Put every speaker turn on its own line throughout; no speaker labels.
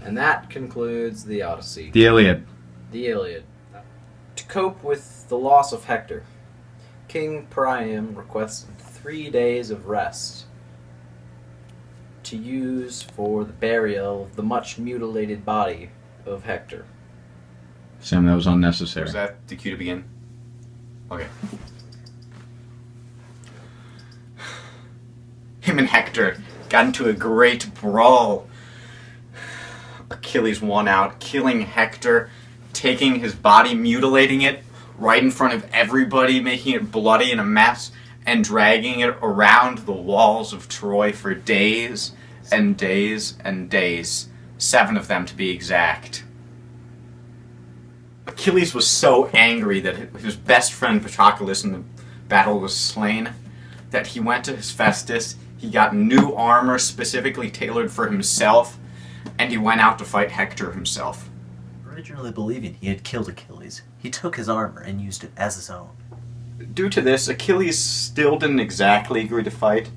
And that concludes the Odyssey.
The Iliad.
The Iliad. To cope with the loss of Hector, King Priam requested 3 days of rest to use for the burial of the much mutilated body of Hector.
Sam, that was unnecessary.
Was that the cue to begin? Okay. Him and Hector got into a great brawl. Achilles won out, killing Hector, taking his body, mutilating it right in front of everybody, making it bloody and a mess, and dragging it around the walls of Troy for days and days and days. 7 of them to be exact. Achilles was so angry that his best friend Patroclus in the battle was slain, that he went to Hephaestus, he got new armor specifically tailored for himself, and he went out to fight Hector himself.
Originally believing he had killed Achilles, he took his armor and used it as his own.
Due to this, Achilles still didn't exactly agree to fight,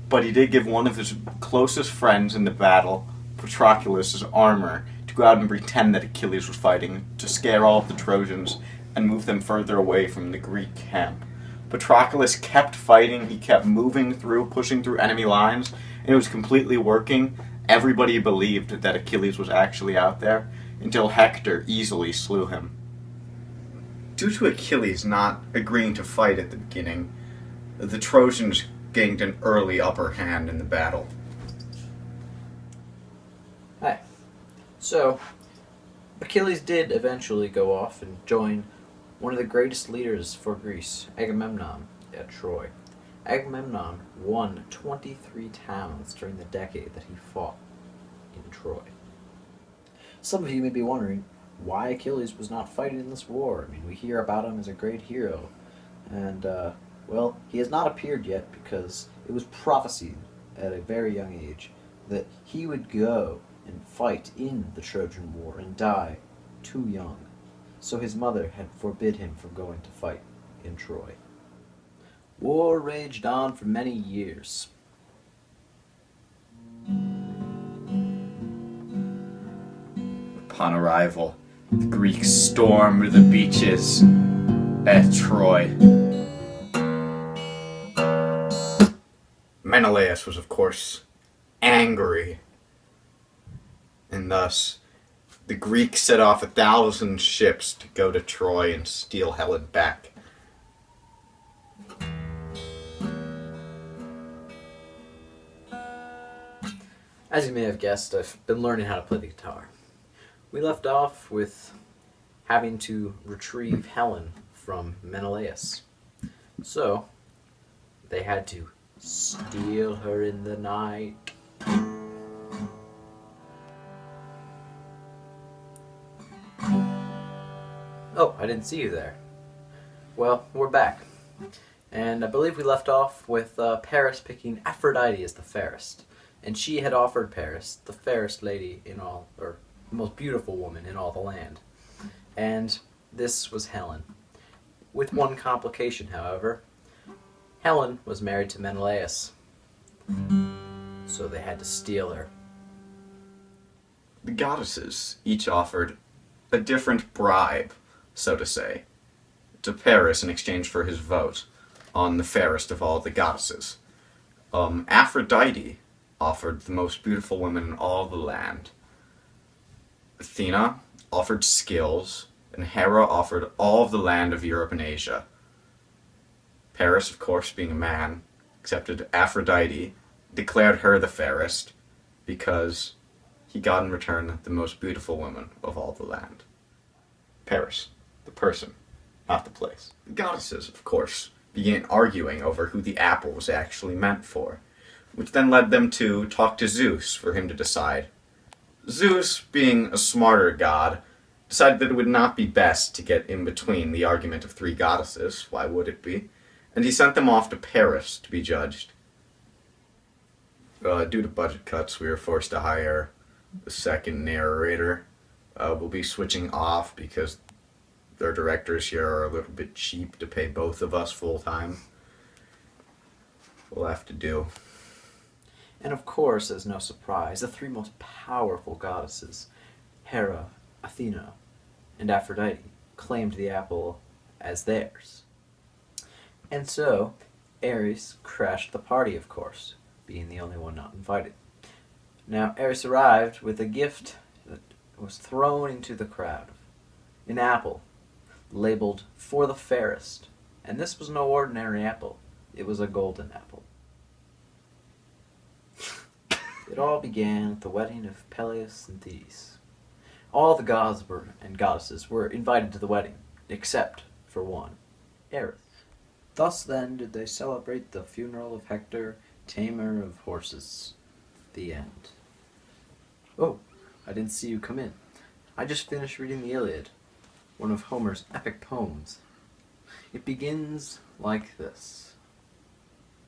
but he did give one of his closest friends in the battle, Patroclus' armor, to go out and pretend that Achilles was fighting, to scare all of the Trojans and move them further away from the Greek camp. Patroclus kept fighting, he kept moving through, pushing through enemy lines, and it was completely working. Everybody believed that Achilles was actually out there, until Hector easily slew him. Due to Achilles not agreeing to fight at the beginning, the Trojans gained an early upper hand in the battle.
Hi. So, Achilles did eventually go off and join one of the greatest leaders for Greece, Agamemnon, at Troy. Agamemnon won 23 towns during the decade that he fought in Troy. Some of you may be wondering why Achilles was not fighting in this war. I mean, we hear about him as a great hero, and, well, he has not appeared yet because it was prophesied at a very young age that he would go and fight in the Trojan War and die too young. So his mother had forbid him from going to fight in Troy. War raged on for many years.
Upon arrival, the Greeks stormed the beaches at Troy. Menelaus was, of course, angry, and thus the Greeks set off 1,000 ships to go to Troy and steal Helen back.
As you may have guessed, I've been learning how to play the guitar. We left off with having to retrieve Helen from Menelaus. So, they had to steal her in the night. Oh, I didn't see you there. Well, we're back. And I believe we left off with Paris picking Aphrodite as the fairest. And she had offered Paris, the fairest lady in all, or the most beautiful woman in all the land. And this was Helen. With one complication, however. Helen was married to Menelaus. So they had to steal her.
The goddesses each offered a different bribe, so to say, to Paris in exchange for his vote on the fairest of all the goddesses. Aphrodite offered the most beautiful woman in all the land. Athena offered skills, and Hera offered all of the land of Europe and Asia. Paris, of course, being a man, accepted Aphrodite, declared her the fairest, because he got in return the most beautiful woman of all the land. Paris, the person, not the place. The goddesses, of course, began arguing over who the apple was actually meant for, which then led them to talk to Zeus for him to decide. Zeus, being a smarter god, decided that it would not be best to get in between the argument of 3 goddesses, why would it be, and he sent them off to Paris to be judged. Due to budget cuts, we were forced to hire a second narrator. We'll be switching off because their directors here are a little bit cheap to pay both of us full time. We'll have to do.
And of course, as no surprise, the 3 most powerful goddesses Hera, Athena, and Aphrodite claimed the apple as theirs. And so, Ares crashed the party, of course, being the only one not invited. Now, Ares arrived with a gift that was thrown into the crowd. An apple, labeled for the fairest. And this was no ordinary apple. It was a golden apple. It all began at the wedding of Peleus and Thetis. All the gods and goddesses were invited to the wedding, except for one, Ares. Thus then did they celebrate the funeral of Hector, tamer of horses. The end. Oh, I didn't see you come in. I just finished reading the Iliad, one of Homer's epic poems. It begins like this.